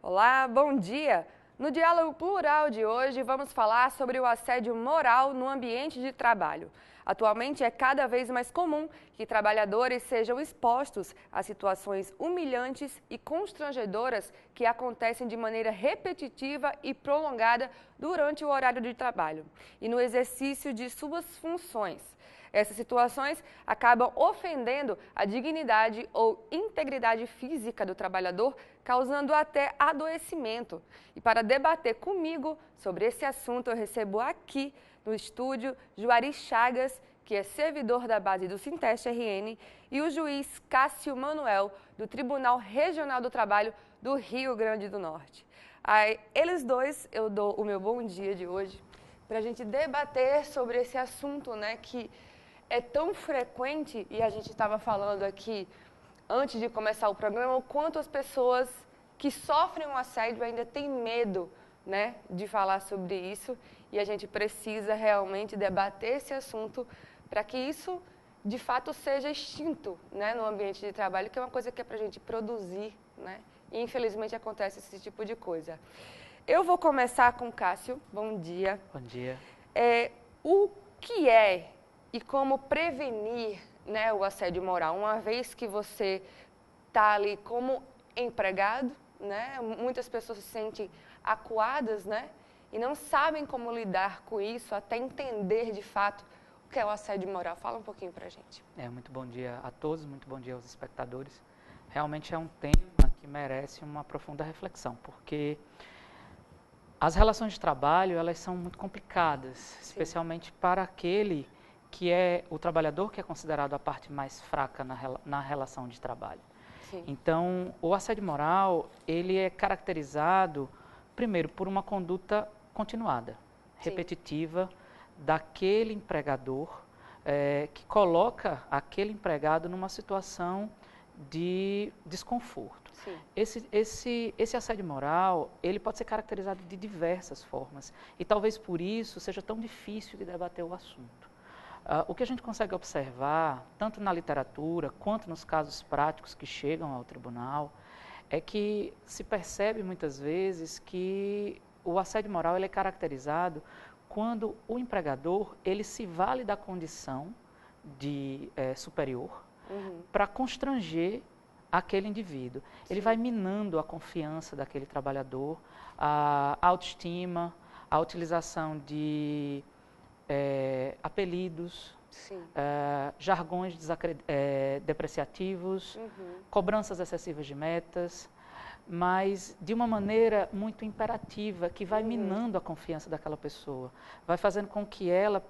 Olá, bom dia! No Diálogo Plural de hoje, vamos falar sobre o assédio moral no ambiente de trabalho. Atualmente, é cada vez mais comum que trabalhadores sejam expostos a situações humilhantes e constrangedoras que acontecem de maneira repetitiva e prolongada durante o horário de trabalho e no exercício de suas funções. Essas situações acabam ofendendo a dignidade ou integridade física do trabalhador, causando até adoecimento. E para debater comigo sobre esse assunto, eu recebo aqui no estúdio Juari Chagas, que é servidor da base do Sinteste RN, e o juiz Cássio Manuel, do Tribunal Regional do Trabalho do Rio Grande do Norte. A eles dois eu dou o meu bom dia de hoje para a gente debater sobre esse assunto, né, que é tão frequente, e a gente estava falando aqui antes de começar o programa, o quanto as pessoas que sofrem um assédio ainda têm medo, né, de falar sobre isso, e a gente precisa realmente debater esse assunto para que isso, de fato, seja extinto, né, no ambiente de trabalho, que é uma coisa que é para a gente produzir, né, e infelizmente acontece esse tipo de coisa. Eu vou começar com o Cássio. Bom dia. Bom dia. O que é e como prevenir, né, o assédio moral, uma vez que você está ali como empregado, né, muitas pessoas se sentem acuadas, né, e não sabem como lidar com isso, até entender de fato o que é o assédio moral. Fala um pouquinho para a gente. Muito bom dia a todos, muito bom dia aos espectadores. Realmente é um tema que merece uma profunda reflexão, porque as relações de trabalho, elas são muito complicadas, sim, especialmente para aquele que é o trabalhador que é considerado a parte mais fraca na relação de trabalho. Sim. Então, o assédio moral, ele é caracterizado, primeiro, por uma conduta continuada, sim, repetitiva, daquele empregador que coloca aquele empregado numa situação de desconforto. Esse assédio moral, ele pode ser caracterizado de diversas formas e talvez por isso seja tão difícil de debater o assunto. O que a gente consegue observar, tanto na literatura quanto nos casos práticos que chegam ao tribunal, é que se percebe muitas vezes que o assédio moral ele é caracterizado quando o empregador ele se vale da condição de superior para constranger aquele indivíduo. Sim. Ele vai minando a confiança daquele trabalhador, a autoestima, a utilização de apelidos, jargões depreciativos, cobranças excessivas de metas, mas de uma maneira muito imperativa, que vai minando a confiança daquela pessoa, vai fazendo com que ela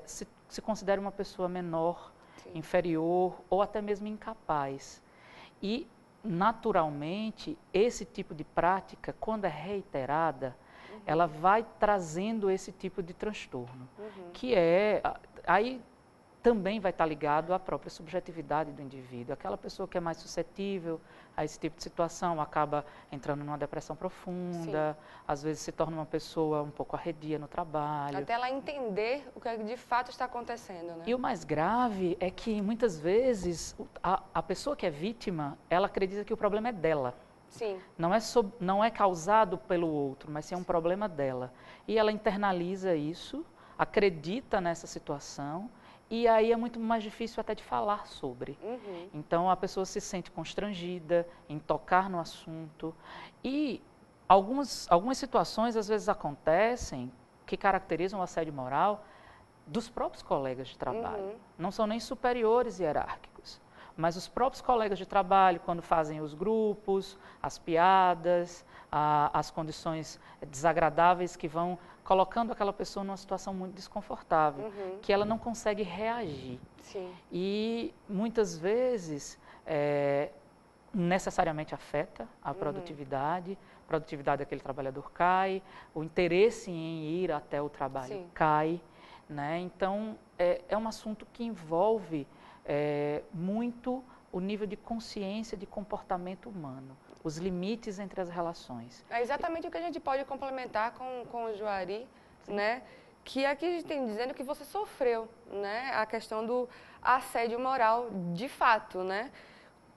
se considere uma pessoa menor, sim, inferior ou até mesmo incapaz. E, naturalmente, esse tipo de prática, quando é reiterada, ela vai trazendo esse tipo de transtorno, que aí também vai estar ligado à própria subjetividade do indivíduo. Aquela pessoa que é mais suscetível a esse tipo de situação acaba entrando numa depressão profunda, sim, às vezes se torna uma pessoa um pouco arredia no trabalho. Até ela entender o que de fato está acontecendo, né? E o mais grave é que muitas vezes a pessoa que é vítima, ela acredita que o problema é dela. Sim. Não é causado pelo outro, mas sim é um problema dela. E ela internaliza isso, acredita nessa situação, e aí é muito mais difícil até de falar sobre. Então, a pessoa se sente constrangida em tocar no assunto. E algumas situações, às vezes, acontecem que caracterizam o assédio moral dos próprios colegas de trabalho. Não são nem superiores hierárquicos, mas os próprios colegas de trabalho, quando fazem os grupos, as piadas, as condições desagradáveis que vão colocando aquela pessoa numa situação muito desconfortável, que ela não consegue reagir. Sim. E muitas vezes necessariamente afeta a produtividade daquele trabalhador cai, o interesse em ir até o trabalho, sim, cai, né? Então, é um assunto que envolve muito o nível de consciência de comportamento humano, os limites entre as relações. É exatamente o que a gente pode complementar com o Juari, né? Que aqui a gente tem dizendo que você sofreu, né? A questão do assédio moral, de fato, né?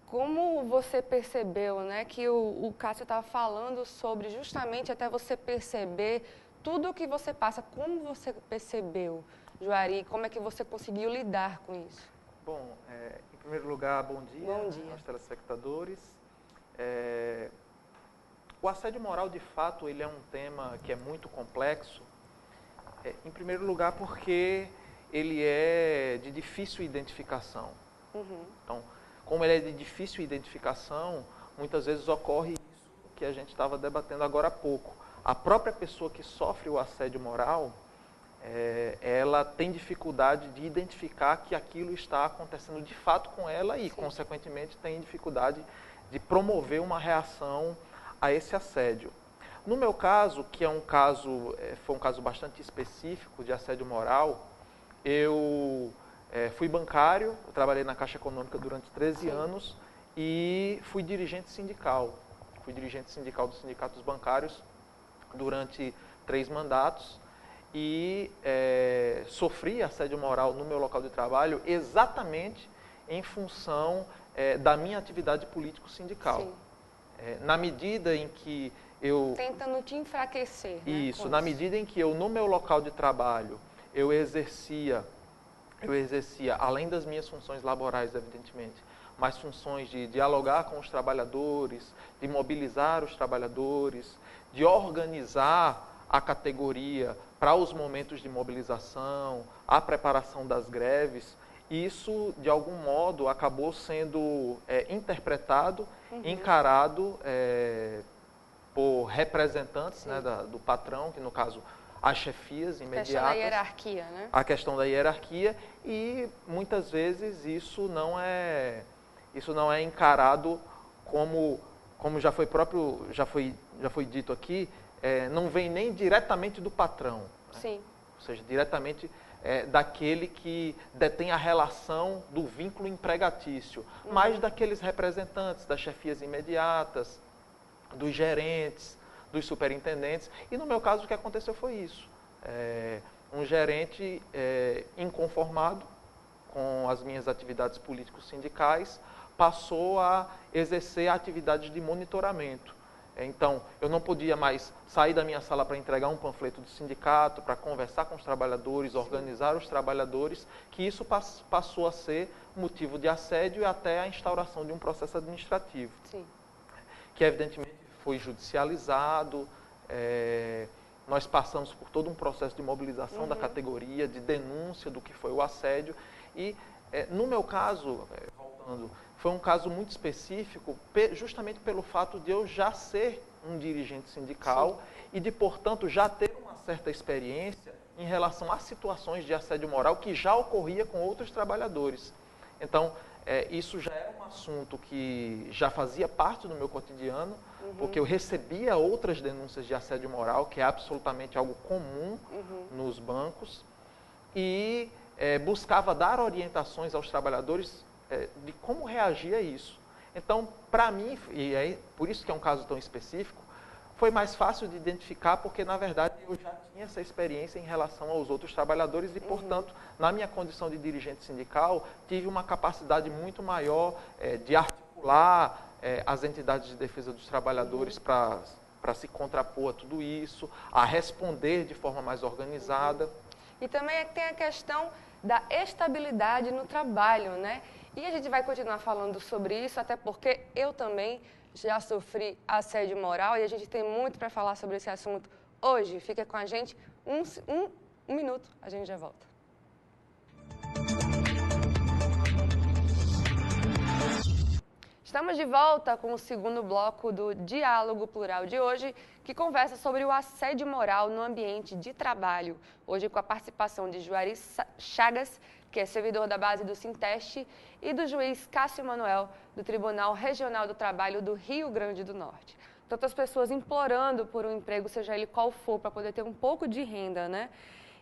Como você percebeu, né, que o Cássio estava falando sobre justamente até você perceber tudo o que você passa, como você percebeu, Juari, como é que você conseguiu lidar com isso? Bom, em primeiro lugar, bom dia, Bom dia. aos telespectadores. O assédio moral, de fato, ele é um tema que é muito complexo, em primeiro lugar porque ele é de difícil identificação. Então, como ele é de difícil identificação, muitas vezes ocorre isso que a gente estava debatendo agora há pouco. A própria pessoa que sofre o assédio moral, ela tem dificuldade de identificar que aquilo está acontecendo de fato com ela e, consequentemente, tem dificuldade de promover uma reação a esse assédio. No meu caso, que foi um caso bastante específico de assédio moral, eu fui bancário, eu trabalhei na Caixa Econômica durante 13 anos e fui dirigente sindical. Fui dirigente sindical dos sindicatos bancários durante 3 mandatos e sofri assédio moral no meu local de trabalho exatamente em função da minha atividade político-sindical. Na medida em que eu... Tentando te enfraquecer, né? Isso, na medida em que eu, no meu local de trabalho, eu exercia, além das minhas funções laborais, evidentemente, mas funções de dialogar com os trabalhadores, de mobilizar os trabalhadores, de organizar a categoria para os momentos de mobilização, a preparação das greves. Isso, de algum modo, acabou sendo interpretado, encarado por representantes, né, do patrão, que no caso as chefias imediatas. A questão da hierarquia, né? A questão da hierarquia, e muitas vezes isso não é encarado como já foi dito aqui, não vem nem diretamente do patrão. Né? Sim. Ou seja, diretamente daquele que detém a relação do vínculo empregatício, mas daqueles representantes, das chefias imediatas, dos gerentes, dos superintendentes. E no meu caso o que aconteceu foi isso. Um gerente inconformado com as minhas atividades políticos-sindicais passou a exercer atividades de monitoramento. Então, eu não podia mais sair da minha sala para entregar um panfleto do sindicato, para conversar com os trabalhadores, organizar os trabalhadores, que isso passou a ser motivo de assédio e até a instauração de um processo administrativo. Sim. Que evidentemente foi judicializado, nós passamos por todo um processo de mobilização da categoria, de denúncia do que foi o assédio. E no meu caso, voltando, foi um caso muito específico, justamente pelo fato de eu já ser um dirigente sindical e de, portanto, já ter uma certa experiência em relação a situações de assédio moral que já ocorria com outros trabalhadores. Então, isso já era um assunto que já fazia parte do meu cotidiano, porque eu recebia outras denúncias de assédio moral, que é absolutamente algo comum nos bancos, e buscava dar orientações aos trabalhadores de como reagir a isso. Então, para mim, e aí, por isso que é um caso tão específico, foi mais fácil de identificar, porque, na verdade, eu já tinha essa experiência em relação aos outros trabalhadores e, portanto, na minha condição de dirigente sindical, tive uma capacidade muito maior de articular as entidades de defesa dos trabalhadores para se contrapor a tudo isso, a responder de forma mais organizada. E também tem a questão da estabilidade no trabalho, né? E a gente vai continuar falando sobre isso, até porque eu também já sofri assédio moral e a gente tem muito para falar sobre esse assunto hoje. Fica com a gente um minuto, a gente já volta. Estamos de volta com o segundo bloco do Diálogo Plural de hoje, que conversa sobre o assédio moral no ambiente de trabalho. Hoje com a participação de Juari Chagas, que é servidor da base do Sinteste, e do juiz Cássio Manuel, do Tribunal Regional do Trabalho do Rio Grande do Norte. Tantas pessoas implorando por um emprego, seja ele qual for, para poder ter um pouco de renda, né?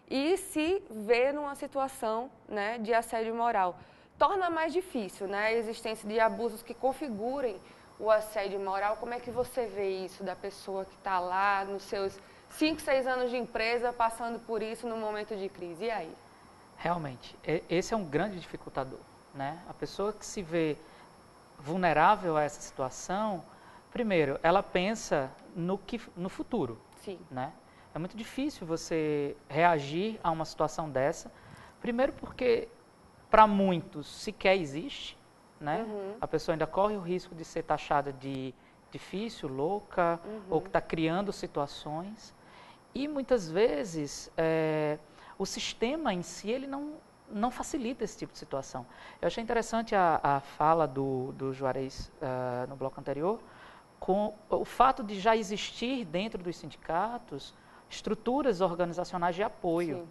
E se vê numa situação, né, de assédio moral. Torna mais difícil, né, a existência de abusos que configurem o assédio moral. Como é que você vê isso da pessoa que está lá nos seus 5, 6 anos de empresa, passando por isso num momento de crise? E aí? Realmente, esse é um grande dificultador, né? A pessoa que se vê vulnerável a essa situação, primeiro, ela pensa no futuro. Sim. Né? É muito difícil você reagir a uma situação dessa, primeiro porque para muitos sequer existe, né? A pessoa ainda corre o risco de ser taxada de difícil, louca, ou que está criando situações. E muitas vezes o sistema em si ele não facilita esse tipo de situação. Eu achei interessante a fala do Juarez no bloco anterior, com o fato de já existir dentro dos sindicatos estruturas organizacionais de apoio. Sim.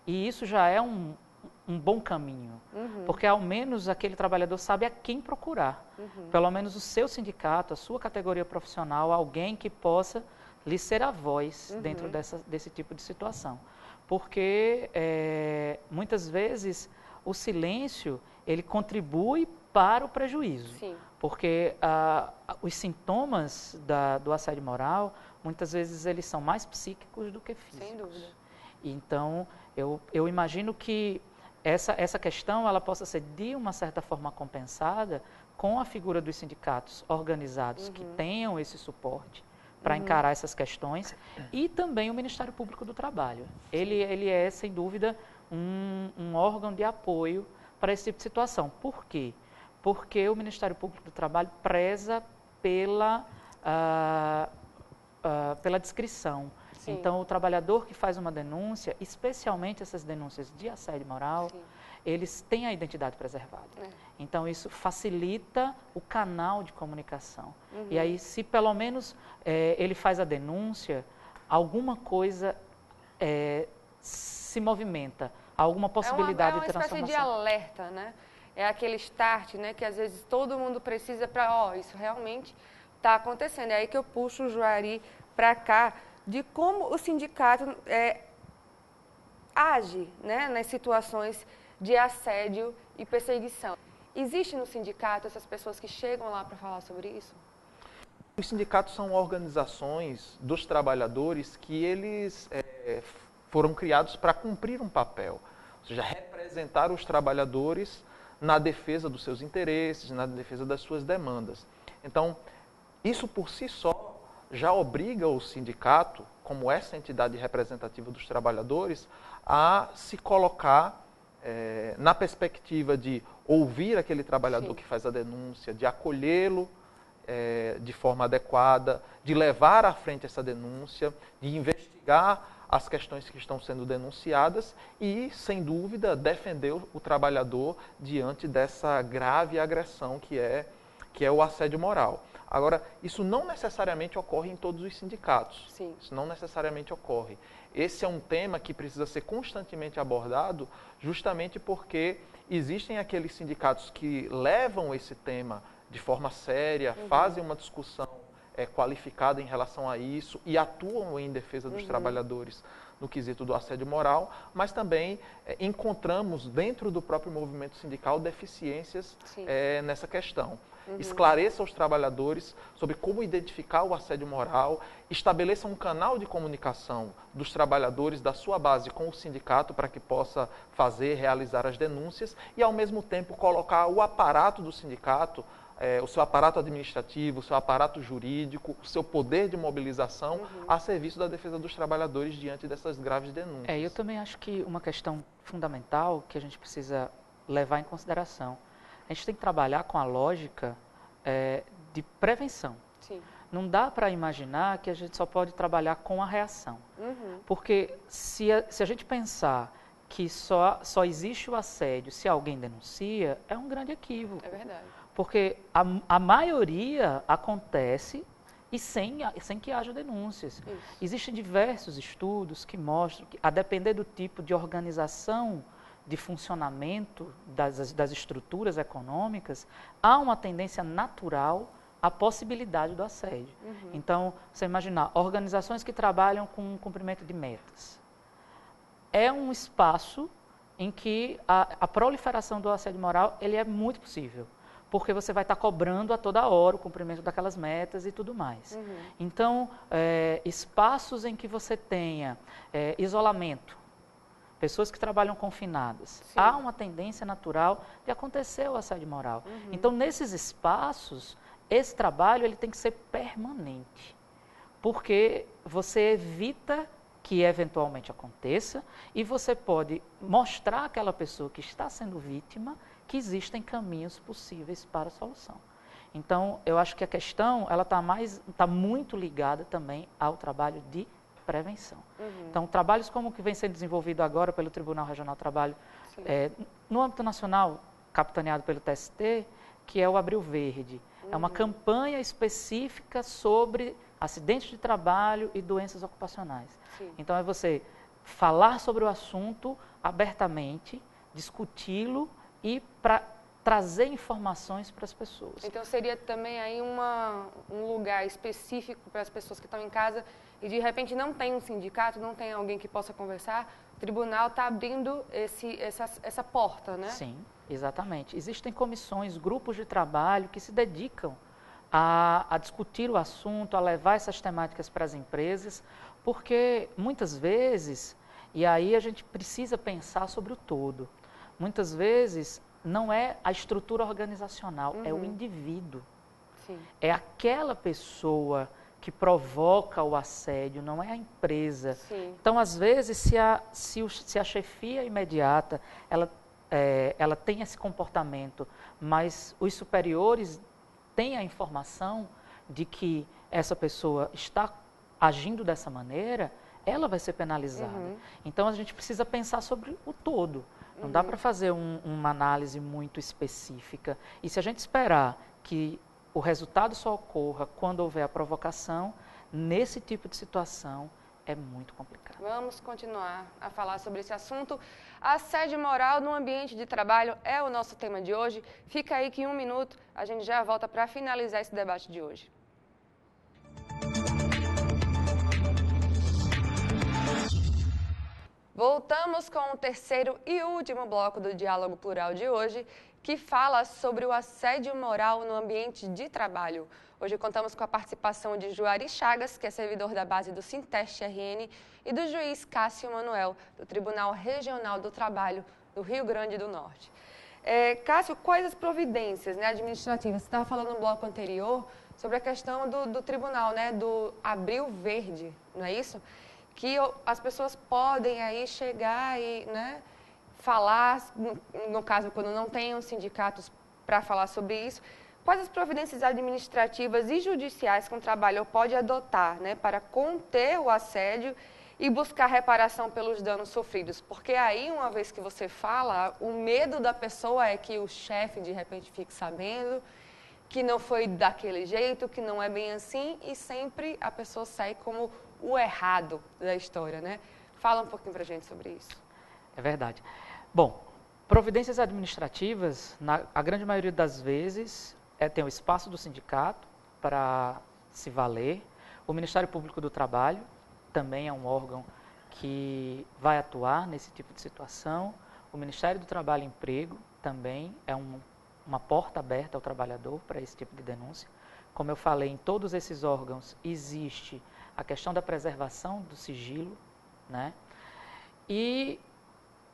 E isso já é um bom caminho, porque ao menos aquele trabalhador sabe a quem procurar. Pelo menos o seu sindicato, a sua categoria profissional, alguém que possa lhe ser a voz dentro desse tipo de situação. Porque muitas vezes o silêncio ele contribui para o prejuízo. Sim. Porque os sintomas do assédio moral, muitas vezes eles são mais psíquicos do que físicos. Sem dúvida. Então, eu imagino que essa questão ela possa ser de uma certa forma compensada com a figura dos sindicatos organizados que tenham esse suporte para encarar essas questões e também o Ministério Público do Trabalho. Ele é, sem dúvida, um órgão de apoio para esse tipo de situação. Por quê? Porque o Ministério Público do Trabalho preza pela discrição. Sim. Então, o trabalhador que faz uma denúncia, especialmente essas denúncias de assédio moral, sim, eles têm a identidade preservada. Então, isso facilita o canal de comunicação. E aí, se pelo menos ele faz a denúncia, alguma coisa se movimenta, alguma possibilidade de transformação. É uma espécie de alerta, né? É aquele start, né, que às vezes todo mundo precisa para, isso realmente está acontecendo. É aí que eu puxo o Juari para cá, de como o sindicato age, né, nas situações de assédio e perseguição. Existe no sindicato essas pessoas que chegam lá para falar sobre isso? Os sindicatos são organizações dos trabalhadores que eles foram criados para cumprir um papel, ou seja, representar os trabalhadores na defesa dos seus interesses, na defesa das suas demandas. Então, isso por si só já obriga o sindicato, como essa entidade representativa dos trabalhadores, a se colocar na perspectiva de ouvir aquele trabalhador, sim, que faz a denúncia, de acolhê-lo de forma adequada, de levar à frente essa denúncia, de investigar as questões que estão sendo denunciadas e, sem dúvida, defender o trabalhador diante dessa grave agressão que é o assédio moral. Agora, isso não necessariamente ocorre em todos os sindicatos. Sim. Isso não necessariamente ocorre. Esse é um tema que precisa ser constantemente abordado, justamente porque existem aqueles sindicatos que levam esse tema de forma séria, fazem uma discussão qualificada em relação a isso e atuam em defesa dos trabalhadores no quesito do assédio moral, mas também encontramos dentro do próprio movimento sindical deficiências nessa questão. Esclareça os trabalhadores sobre como identificar o assédio moral, estabeleça um canal de comunicação dos trabalhadores da sua base com o sindicato para que possa realizar as denúncias e, ao mesmo tempo, colocar o aparato do sindicato, o seu aparato administrativo, o seu aparato jurídico, o seu poder de mobilização a serviço da defesa dos trabalhadores diante dessas graves denúncias. Eu também acho que uma questão fundamental que a gente precisa levar em consideração, a gente tem que trabalhar com a lógica de prevenção. Sim. Não dá para imaginar que a gente só pode trabalhar com a reação. Porque se a gente pensar que só existe o assédio se alguém denuncia, é um grande equívoco. É verdade. Porque a maioria acontece e sem que haja denúncias. Isso. Existem diversos estudos que mostram que, a depender do tipo de organização de funcionamento das estruturas econômicas, há uma tendência natural à possibilidade do assédio. Então, você imaginar, organizações que trabalham com o cumprimento de metas. É um espaço em que a proliferação do assédio moral ele é muito possível, porque você vai estar cobrando a toda hora o cumprimento daquelas metas e tudo mais. Então, espaços em que você tenha isolamento, pessoas que trabalham confinadas, Sim. há uma tendência natural de acontecer o assédio moral. Então, nesses espaços, esse trabalho ele tem que ser permanente, porque você evita que eventualmente aconteça e você pode mostrar àquela pessoa que está sendo vítima que existem caminhos possíveis para a solução. Então, eu acho que a questão ela está muito ligada também ao trabalho de prevenção. Então, trabalhos como o que vem sendo desenvolvido agora pelo Tribunal Regional do Trabalho, no âmbito nacional, capitaneado pelo TST, que é o Abril Verde. É uma campanha específica sobre acidentes de trabalho e doenças ocupacionais. Sim. Então, é você falar sobre o assunto abertamente, discuti-lo e trazer informações para as pessoas. Então seria também aí um lugar específico para as pessoas que estão em casa e de repente não tem um sindicato, não tem alguém que possa conversar, o tribunal está abrindo essa porta, né? Sim, exatamente. Existem comissões, grupos de trabalho que se dedicam a discutir o assunto, a levar essas temáticas para as empresas, porque muitas vezes, e aí a gente precisa pensar sobre o todo, muitas vezes não é a estrutura organizacional, é o indivíduo. Sim. É aquela pessoa que provoca o assédio, não é a empresa. Sim. Então, às vezes, se a chefia imediata, ela tem esse comportamento, mas os superiores têm a informação de que essa pessoa está agindo dessa maneira, ela vai ser penalizada. Então, a gente precisa pensar sobre o todo. Não dá para fazer uma análise muito específica. E se a gente esperar que o resultado só ocorra quando houver a provocação, nesse tipo de situação é muito complicado. Vamos continuar a falar sobre esse assunto. Assédio moral no ambiente de trabalho é o nosso tema de hoje. Fica aí que em 1 minuto a gente já volta para finalizar esse debate de hoje. Voltamos com o terceiro e último bloco do Diálogo Plural de hoje, que fala sobre o assédio moral no ambiente de trabalho. Hoje contamos com a participação de Juari Chagas, que é servidor da base do Sinteste-RN, e do juiz Cássio Manuel, do Tribunal Regional do Trabalho do Rio Grande do Norte. Cássio, quais as providências, né, administrativas? Você estava falando no bloco anterior sobre a questão do tribunal, né, do Abril Verde, não é isso? Que as pessoas podem aí chegar e, né, falar, no caso, quando não tenham sindicatos para falar sobre isso, quais as providências administrativas e judiciais que um trabalhador pode adotar, né, para conter o assédio e buscar reparação pelos danos sofridos? Porque aí, uma vez que você fala, o medo da pessoa é que o chefe, de repente, fique sabendo que não foi daquele jeito, que não é bem assim, e sempre a pessoa sai como o errado da história, né? Fala um pouquinho pra gente sobre isso. É verdade. Bom, providências administrativas, a grande maioria das vezes, tem o espaço do sindicato para se valer. O Ministério Público do Trabalho também é um órgão que vai atuar nesse tipo de situação. O Ministério do Trabalho e Emprego também é uma porta aberta ao trabalhador para esse tipo de denúncia. Como eu falei, em todos esses órgãos existe a questão da preservação do sigilo, né? E,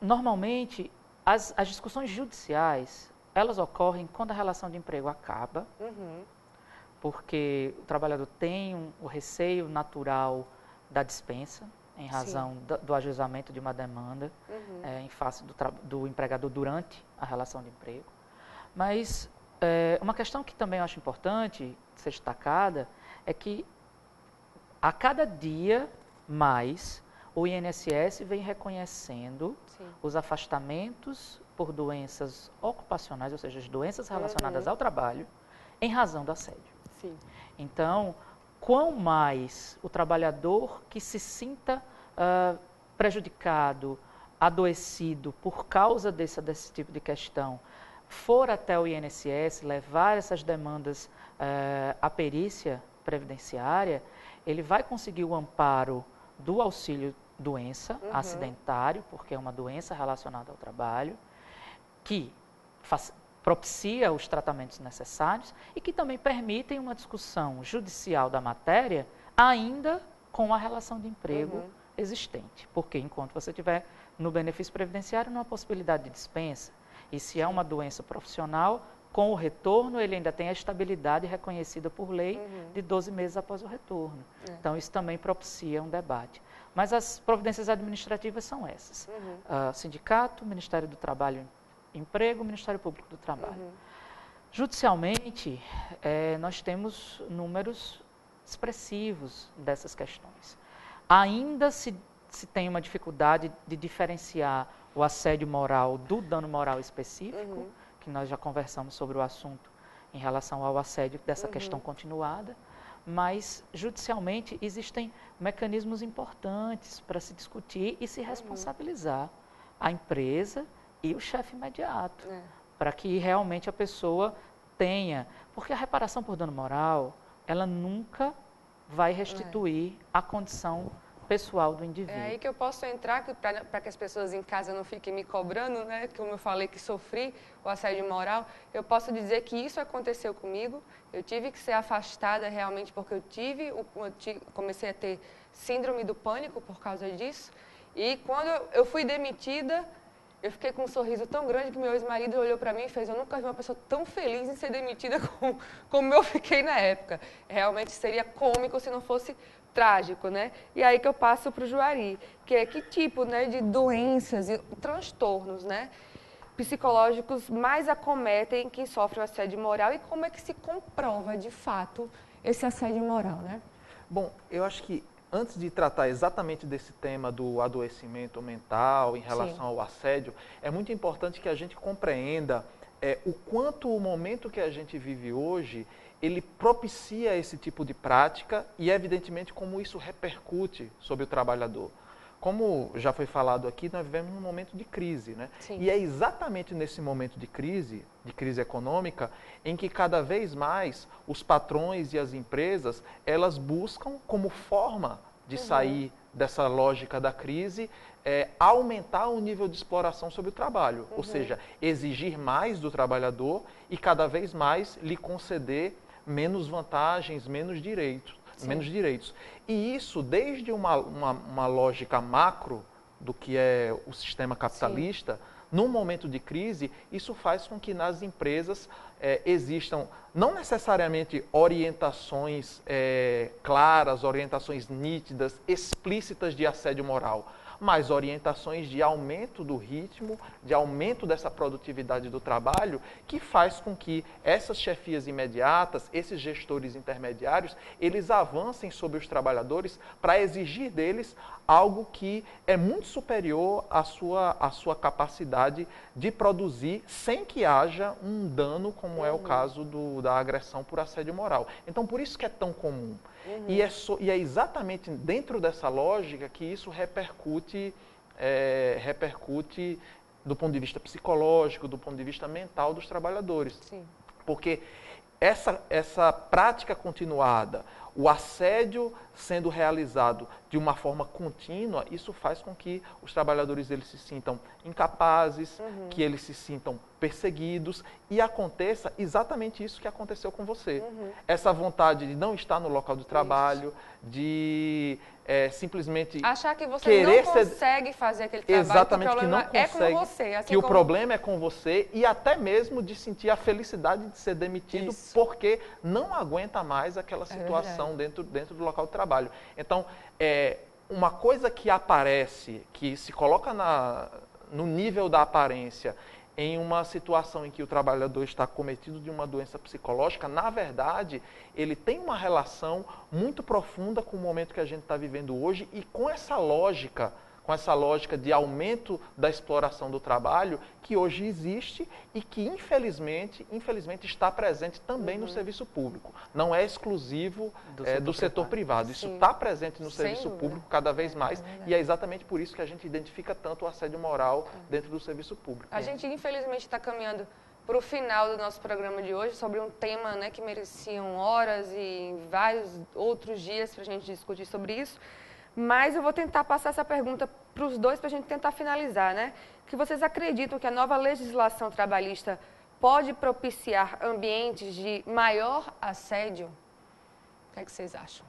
normalmente, as discussões judiciais, elas ocorrem quando a relação de emprego acaba, porque o trabalhador tem o receio natural da dispensa, em razão do ajuizamento de uma demanda, em face do empregador durante a relação de emprego. Mas uma questão que também eu acho importante ser destacada é que a cada dia mais o INSS vem reconhecendo os afastamentos por doenças ocupacionais, ou seja, as doenças relacionadas ao trabalho, em razão do assédio. Sim. Então, quanto mais o trabalhador que se sinta prejudicado, adoecido por causa desse tipo de questão, for até o INSS levar essas demandas à perícia previdenciária, ele vai conseguir o amparo do auxílio doença acidentário, porque é uma doença relacionada ao trabalho, que propicia os tratamentos necessários e que também permitem uma discussão judicial da matéria ainda com a relação de emprego existente. Porque enquanto você estiver no benefício previdenciário numa possibilidade de dispensa. E se é uma doença profissional, com o retorno, ele ainda tem a estabilidade reconhecida por lei de 12 meses após o retorno. Então, isso também propicia um debate. Mas as providências administrativas são essas. Sindicato, Ministério do Trabalho e Emprego, Ministério Público do Trabalho. Judicialmente, nós temos números expressivos dessas questões. Ainda se tem uma dificuldade de diferenciar o assédio moral do dano moral específico, que nós já conversamos sobre o assunto em relação ao assédio dessa questão continuada, mas judicialmente existem mecanismos importantes para se discutir e se responsabilizar a empresa e o chefe imediato, para que realmente a pessoa tenha, porque a reparação por dano moral, ela nunca vai restituir a condição pessoal do indivíduo. É aí que eu posso entrar, para que as pessoas em casa não fiquem me cobrando, né? Como eu falei que sofri o assédio moral, eu posso dizer que isso aconteceu comigo. Eu tive que ser afastada realmente porque comecei a ter síndrome do pânico por causa disso. E quando eu fui demitida, eu fiquei com um sorriso tão grande que meu ex-marido olhou para mim e fez: eu nunca vi uma pessoa tão feliz em ser demitida como eu fiquei na época. Realmente seria cômico se não fosse trágico, né? E aí que eu passo para o Juari, que é que tipo, né, de doenças e transtornos, né, psicológicos mais acometem quem sofre o assédio moral e como é que se comprova, de fato, esse assédio moral, né? Bom, eu acho que antes de tratar exatamente desse tema do adoecimento mental em relação ao assédio, é muito importante que a gente compreenda o quanto o momento que a gente vive hoje, ele propicia esse tipo de prática e, evidentemente, como isso repercute sobre o trabalhador. Como já foi falado aqui, nós vivemos num momento de crise, né? E é exatamente nesse momento de crise econômica, em que cada vez mais os patrões e as empresas, elas buscam como forma de sair dessa lógica da crise, aumentar o nível de exploração sobre o trabalho, ou seja, exigir mais do trabalhador e cada vez mais lhe conceder menos vantagens, menos direitos. E isso, desde uma lógica macro do que é o sistema capitalista, num momento de crise, isso faz com que nas empresas existam, não necessariamente orientações claras, orientações nítidas, explícitas de assédio moral, mas orientações de aumento do ritmo, de aumento dessa produtividade do trabalho, que faz com que essas chefias imediatas, esses gestores intermediários, eles avancem sobre os trabalhadores para exigir deles algo que é muito superior à sua capacidade de produzir sem que haja um dano, como é o caso da agressão por assédio moral. Então, por isso que é tão comum. E é exatamente dentro dessa lógica que isso repercute do ponto de vista psicológico, do ponto de vista mental dos trabalhadores. Porque essa prática continuada, o assédio sendo realizado de uma forma contínua, isso faz com que os trabalhadores eles se sintam incapazes, que eles se sintam perseguidos e aconteça exatamente isso que aconteceu com você. Essa vontade de não estar no local do trabalho, de simplesmente achar que você não consegue fazer aquele trabalho, exatamente, que o problema que não consegue, é com você. Assim que como... o problema é com você e até mesmo de sentir a felicidade de ser demitido porque não aguenta mais aquela situação dentro do local de trabalho. Então, uma coisa que aparece, que se coloca no nível da aparência, em uma situação em que o trabalhador está cometido de uma doença psicológica, na verdade, ele tem uma relação muito profunda com o momento que a gente está vivendo hoje e com essa lógica de aumento da exploração do trabalho que hoje existe e que, infelizmente está presente também no serviço público. Não é exclusivo do setor privado. Isso está presente no serviço público cada vez mais e é exatamente por isso que a gente identifica tanto o assédio moral dentro do serviço público. A gente, infelizmente, está caminhando para o final do nosso programa de hoje sobre um tema, né, que mereciam horas e vários outros dias para a gente discutir sobre isso. Mas eu vou tentar passar essa pergunta para os dois para a gente tentar finalizar, né? Que vocês acreditam que a nova legislação trabalhista pode propiciar ambientes de maior assédio? O que é que vocês acham?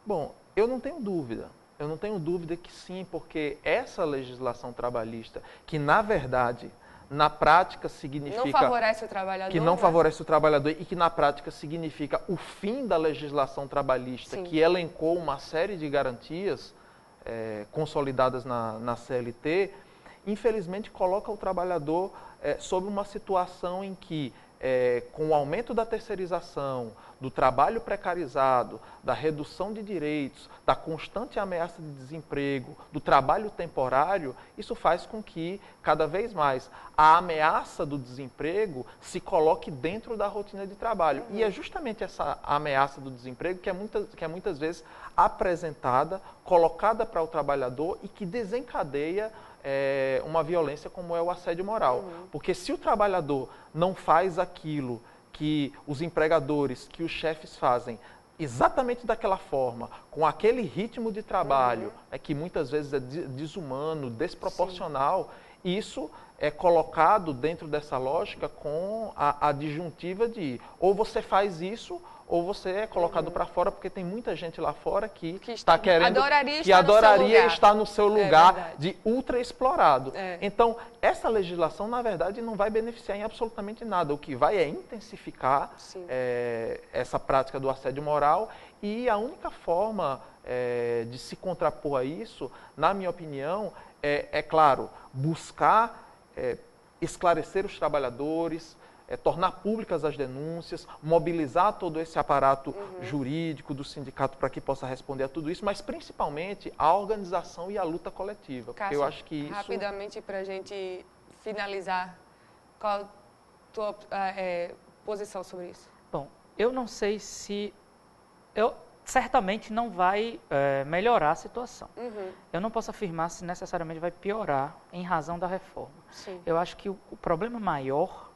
Bom, eu não tenho dúvida Eu não tenho dúvida que sim, porque essa legislação trabalhista, que na verdade, na prática significa... Não favorece o trabalhador. Que não né? favorece o trabalhador e que na prática significa o fim da legislação trabalhista, Sim. que elencou uma série de garantias consolidadas na CLT, infelizmente coloca o trabalhador sob uma situação em que, com o aumento da terceirização, do trabalho precarizado, da redução de direitos, da constante ameaça de desemprego, do trabalho temporário, isso faz com que, cada vez mais, a ameaça do desemprego se coloque dentro da rotina de trabalho. E é justamente essa ameaça do desemprego que é muitas vezes apresentada, colocada para o trabalhador e que desencadeia uma violência como é o assédio moral. Porque se o trabalhador não faz aquilo que os empregadores, que os chefes fazem exatamente daquela forma, com aquele ritmo de trabalho, que muitas vezes é desumano, desproporcional, isso é colocado dentro dessa lógica com a disjuntiva de ou você faz isso ou você é colocado para fora, porque tem muita gente lá fora que está querendo, adoraria estar no seu lugar de ultra explorado. Então, essa legislação, na verdade, não vai beneficiar em absolutamente nada. O que vai é intensificar essa prática do assédio moral e a única forma de se contrapor a isso, na minha opinião, é claro, buscar esclarecer os trabalhadores, tornar públicas as denúncias, mobilizar todo esse aparato jurídico do sindicato para que possa responder a tudo isso, mas principalmente a organização e a luta coletiva. Cássio, porque eu acho que isso... rapidamente para a gente finalizar, qual a tua posição sobre isso? Bom, eu não sei se... certamente não vai melhorar a situação. Eu não posso afirmar se necessariamente vai piorar em razão da reforma. Sim. Eu acho que o problema maior,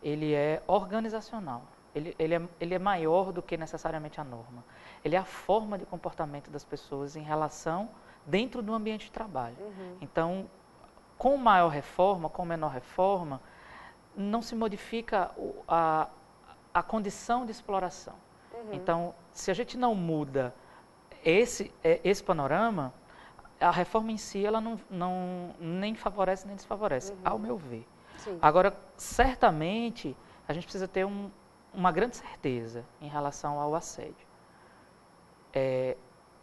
ele é organizacional. Ele é maior do que necessariamente a norma. Ele é a forma de comportamento das pessoas em relação dentro do ambiente de trabalho. Então, com maior reforma, com menor reforma, não se modifica a condição de exploração. Então, se a gente não muda esse panorama, a reforma em si ela não nem favorece nem desfavorece, ao meu ver. Sim. Agora, certamente, a gente precisa ter uma grande certeza em relação ao assédio.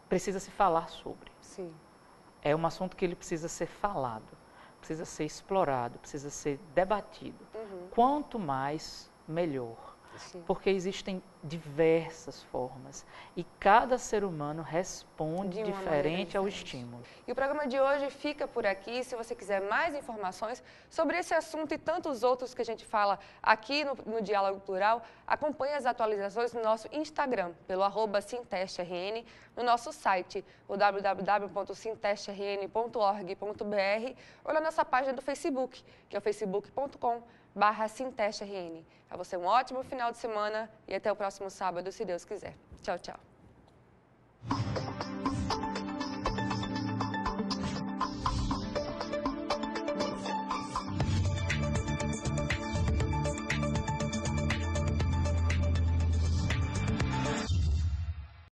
Precisa se falar sobre. Sim. É um assunto que ele precisa ser falado, precisa ser explorado, precisa ser debatido. Quanto mais, melhor. Sim. Porque existem diversas formas e cada ser humano responde diferente ao estímulo. E o programa de hoje fica por aqui. Se você quiser mais informações sobre esse assunto e tantos outros que a gente fala aqui no Diálogo Plural, acompanhe as atualizações no nosso Instagram, pelo @SintestRN, no nosso site, o www.sintestrn.org.br ou na nossa página do Facebook, que é o facebook.com/SintestRN. A você um ótimo final de semana e até o próximo sábado, se Deus quiser. Tchau, tchau.